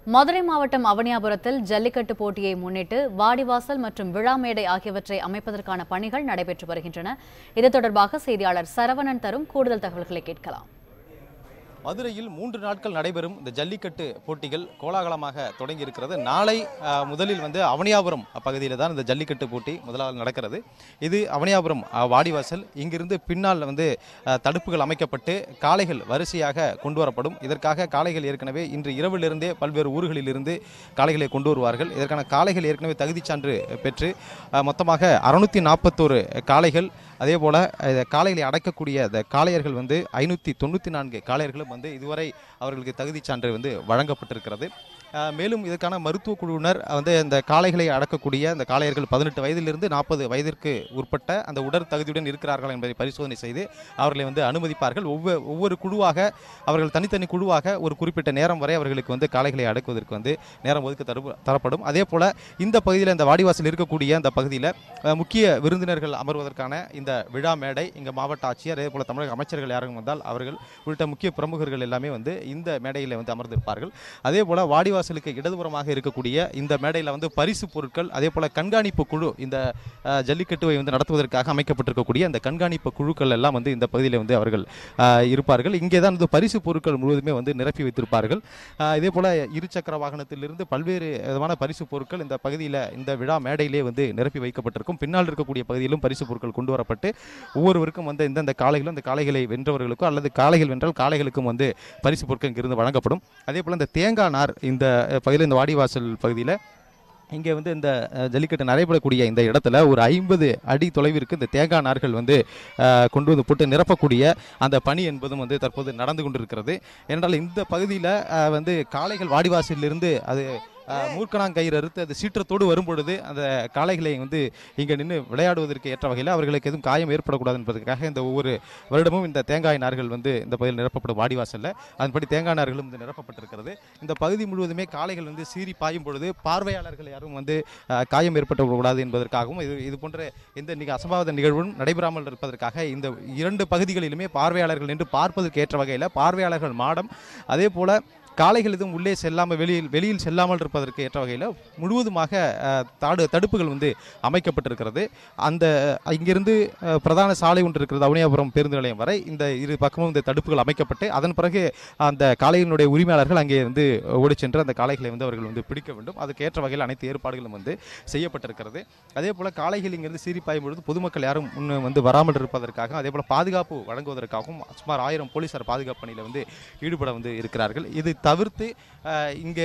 மதுரை மாவட்டம் அவனியாபுரத்தில் ஜல்லிக்கட்டு போட்டியை முன்னிட்டு வாடிவாசல் மற்றும் விழா மேடை ஆகியவற்றை அமைப்பதற்கான பணிகள் நடைபெற்று வருகின்றன. இது தொடர்பாக செய்தியாளர் சரவணன் தரும் கூடுதல் தகவல்களை கேட்கலாம். மதுரையில் 3 நாட்கள் நடைபெறும் இந்த ஜல்லிக்கட்டு போட்டிகள் கோலாகலமாக தொடங்கி இருக்கிறது. நாளை முதலில் அவனியாபுரம் பகுதியில் தான் இந்த ஜல்லிக்கட்டு போட்டி முதலாவது நடக்கிறது. இது அவனியாபுரம் வாடிவாசல். இங்கிருந்து பின்னால் தடுப்புகள் அமைக்கப்பட்டு காளைகள் வரிசையாக கொண்டு வரப்படும். இதற்காக காளைகள் ஏற்கனவே இன்று இரவிலிருந்தே பல்வேறு ஊர்களில் இருந்து காளைகளை கொண்டு வருவார்கள். இதற்கான காளைகள் ஏற்கனவே தகுதி சான்று பெற்று மொத்தமாக 641 காளைகள், அதே போல காளைகளை அடக்கக்கூடிய காளையர்கள் 594 காளையர்களும் இதுவரை அவர்களுக்கு தகுதி சான்று வழங்கப்பட்டிருக்கிறது. மேலும் இதற்கான மருத்துவ குழுவினர் இந்த காளைகளை அடக்கக்கூடிய அந்த காளையர்கள் 18 வயதிலிருந்து 40 வயதிற்கு உட்பட்ட அந்த உடல் தகுதியுடன் இருக்கிறார்கள் என்பதை பரிசோதனை செய்து அவர்களை அனுமதிப்பார்கள். ஒவ்வொரு குழுவாக அவர்கள் தனித்தனி குழுவாக ஒரு குறிப்பிட்ட நேரம் வரை அவர்களுக்கு காளைகளை அடக்குவதற்கு நேரம் ஒதுக்க தரப்படும். அதே போல இந்த பகுதியில் இந்த வாடிவாசல் இருக்கக்கூடிய அந்த பகுதியில் முக்கிய விருந்தினர்கள் அமர்வதற்கான இந்த விழா மேடை இங்கே மாவட்ட ஆட்சியர், அதே போல தமிழக அமைச்சர்கள் யாரும் வந்தால் அவர்கள் உள்ளிட்ட முக்கிய பிரமுகர்கள் எல்லாமே இந்த மேடையில் அமர்ந்திருப்பார்கள். அதே போல வாடிவாசலுக்கு இடதுபுறமாக இருக்கக்கூடிய இந்த மேடையில் பரிசு பொருட்கள், அதே போல கண்காணிப்பு குழு, இந்த ஜல்லிக்கட்டுவை நடத்துவதற்காக அமைக்கப்பட்டிருக்கக்கூடிய அந்த கண்காணிப்பு குழுக்கள் எல்லாம் இந்த பகுதியில் அவர்கள் இருப்பார்கள். இங்கே தான் பரிசு பொருட்கள் முழுவதுமே நிரப்பி வைத்திருப்பார்கள். இதே போல இருசக்கர வாகனத்திலிருந்து பல்வேறு விதமான பரிசு பொருட்கள் இந்த பகுதியில் இந்த விழா மேடையிலே நிரப்பி வைக்கப்பட்டிருக்கும். பின்னால் இருக்கக்கூடிய பகுதியிலும் பரிசு பொருட்கள் கொண்டு வரப்பட்டு ஒவ்வொருவருக்கும் இந்த காளைகளும் அந்த காளைகளை வென்றவர்களுக்கோ அல்லது காளைகள் வென்றால் காளைகளுக்கும் பரிசு பொருட்கள் இங்கிருந்து வழங்கப்படும். அதே போல இந்த தேங்காய் நார் இந்த பகுதியில், இந்த வாடிவாசல் பகுதியில் இங்கே இந்த ஜல்லிக்கட்டு நடைபெறக்கூடிய இந்த இடத்துல ஒரு 50 அடி தொலைவிற்கு இந்த தேங்காய் நார்கள் கொண்டு போட்டு நிரப்பக்கூடிய அந்த பணி என்பதும் தற்போது நடந்து கொண்டிருக்கிறது. ஏனென்றால் இந்த பகுதியில் காளைகள் வாடிவாசலிலிருந்து அது மூர்க்கணாங்கயிறு அறுத்து அது சீற்றத்தோடு வரும்பொழுது அந்த காளைகளை இங்கே நின்று விளையாடுவதற்கு ஏற்ற வகையில் அவர்களுக்கு எதுவும் காயம் ஏற்படக்கூடாது என்பதற்காக இந்த ஒவ்வொரு வருடமும் இந்த தேங்காய் நார்கள் இந்த பகுதியில் நிரப்பப்படும். வாடிவாசலில் அதன்படி தேங்காய் நார்களும் நிரப்பப்பட்டிருக்கிறது. இந்த பகுதி முழுவதுமே காளைகள் சீறி பாயும் பொழுது பார்வையாளர்கள் யாரும் காயம் ஏற்படக்கூடாது என்பதற்காகவும் இது போன்ற எந்த அசம்பாவித நிகழ்வும் நடைபெறாமல் இருப்பதற்காக இந்த 2 பகுதிகளிலுமே பார்வையாளர்கள் நின்று பார்ப்பதற்கு ஏற்ற வகையில் பார்வையாளர்கள் மாடம், அதே போல காளைகள் எதுவும் உள்ளே செல்லாமல் வெளியில் செல்லாமல் இருப்பதற்கு ஏற்ற வகையில் முழுவதுமாக தடுப்புகள் அமைக்கப்பட்டிருக்கிறது. அந்த இங்கிருந்து பிரதான சாலை ஒன்று இருக்கிறது, அவனியாபுரம் பேருந்து நிலையம் வரை இந்த இரு பக்கமும் இந்த தடுப்புகள் அமைக்கப்பட்டு அதன் பிறகு அந்த காளைகளுடைய உரிமையாளர்கள் அங்கே ஓடி சென்று அந்த காளைகளை அவர்கள் பிடிக்க வேண்டும். அதுக்கு ஏற்ற வகையில் அனைத்து ஏற்பாடுகளும் செய்யப்பட்டிருக்கிறது. அதே போல காளைகள் இங்கிருந்து சீறி பாயும் பொழுது பொதுமக்கள் யாரும் வராமல் இருப்பதற்காக, அதே போல பாதுகாப்பு வழங்குவதற்காகவும் சுமார் 1000 போலீசார் பாதுகாப்பு பணியில் ஈடுபட இருக்கிறார்கள். இது தவிர்த்து இங்கே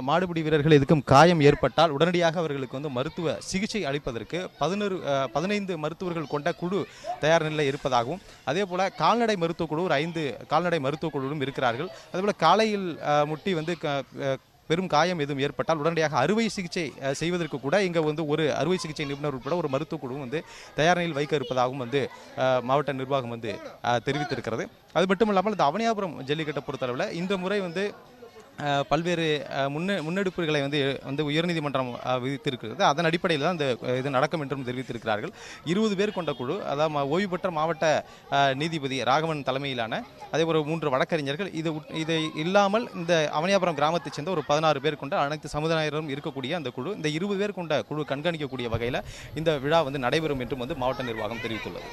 மாடுபிடி வீரர்கள் எதுக்கும் காயம் ஏற்பட்டால் உடனடியாக அவர்களுக்கு மருத்துவ சிகிச்சை அளிப்பதற்கு 15 மருத்துவர்கள் கொண்ட குழு தயார் நிலையில் இருப்பதாகவும், அதே போல கால்நடை மருத்துவ குழு ஒரு 5 கால்நடை மருத்துவ குழுவும் இருக்கிறார்கள். அதேபோல காளையில் முட்டி பெரும் காயம் எதுவும் ஏற்பட்டால் உடனடியாக அறுவை சிகிச்சை செய்வதற்கு கூட இங்கே ஒரு அறுவை சிகிச்சை நிபுணர் உட்பட ஒரு மருத்துவ குழுவும் தயார் நிலையில் வைக்க இருப்பதாகவும் மாவட்ட நிர்வாகம் தெரிவித்திருக்கிறது. அது மட்டும் இல்லாமல் இந்த அவனியாபுரம் ஜல்லிக்கட்டை பொறுத்தளவில் இந்த முறை பல்வேறு முன்னெடுப்புகளை உயர்நீதிமன்றம் விதித்திருக்கிறது. அதன் அடிப்படையில் தான் இது நடக்கும் என்றும் தெரிவித்திருக்கிறார்கள். 20 பேர் கொண்ட குழு, அதாவது ஓய்வு பெற்ற மாவட்ட நீதிபதி ராகவன் தலைமையிலான அதே ஒரு 3 வழக்கறிஞர்கள், இதை இல்லாமல் இந்த அவனியாபுரம் கிராமத்தைச் சேர்ந்த ஒரு 16 பேர் கொண்ட அனைத்து சமுதாயினரும் இருக்கக்கூடிய அந்த குழு, இந்த 20 பேர் கொண்ட குழு கண்காணிக்கக்கூடிய வகையில் இந்த விழா நடைபெறும் என்றும் மாவட்ட நிர்வாகம் தெரிவித்துள்ளது.